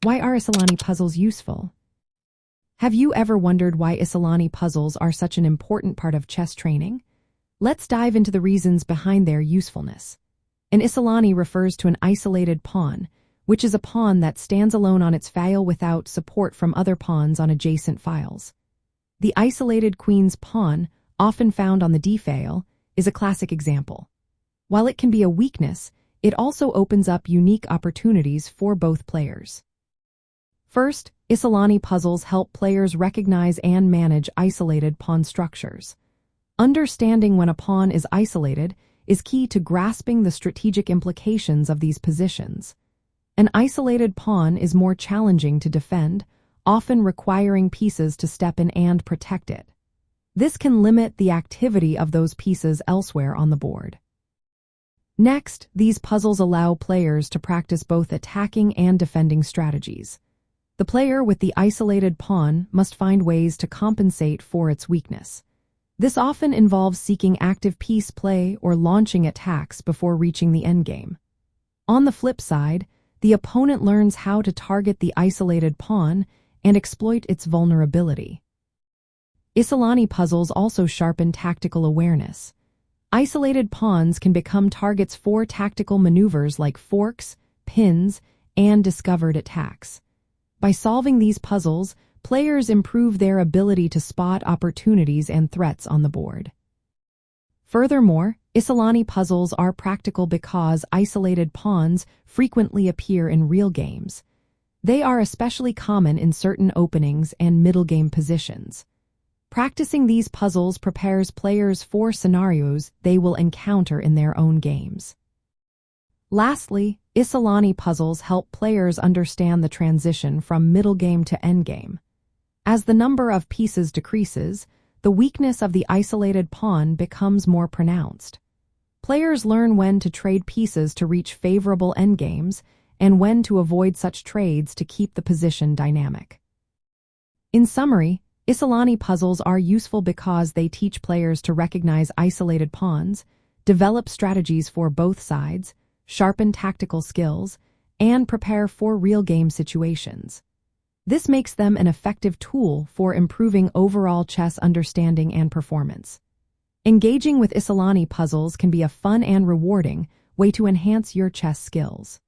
Why are Isolani puzzles useful? Have you ever wondered why Isolani puzzles are such an important part of chess training? Let's dive into the reasons behind their usefulness. An Isolani refers to an isolated pawn, which is a pawn that stands alone on its file without support from other pawns on adjacent files. The isolated queen's pawn, often found on the d-file, is a classic example. While it can be a weakness, it also opens up unique opportunities for both players. First, Isolani puzzles help players recognize and manage isolated pawn structures. Understanding when a pawn is isolated is key to grasping the strategic implications of these positions. An isolated pawn is more challenging to defend, often requiring pieces to step in and protect it. This can limit the activity of those pieces elsewhere on the board. Next, these puzzles allow players to practice both attacking and defending strategies. The player with the isolated pawn must find ways to compensate for its weakness. This often involves seeking active piece play or launching attacks before reaching the endgame. On the flip side, the opponent learns how to target the isolated pawn and exploit its vulnerability. Isolani puzzles also sharpen tactical awareness. Isolated pawns can become targets for tactical maneuvers like forks, pins, and discovered attacks. By solving these puzzles, players improve their ability to spot opportunities and threats on the board. Furthermore, Isolani puzzles are practical because isolated pawns frequently appear in real games. They are especially common in certain openings and middle-game positions. Practicing these puzzles prepares players for scenarios they will encounter in their own games. Lastly, Isolani puzzles help players understand the transition from middle game to endgame. As the number of pieces decreases, the weakness of the isolated pawn becomes more pronounced. Players learn when to trade pieces to reach favorable endgames and when to avoid such trades to keep the position dynamic. In summary, Isolani puzzles are useful because they teach players to recognize isolated pawns, develop strategies for both sides, sharpen tactical skills, and prepare for real-game situations. This makes them an effective tool for improving overall chess understanding and performance. Engaging with Isolani puzzles can be a fun and rewarding way to enhance your chess skills.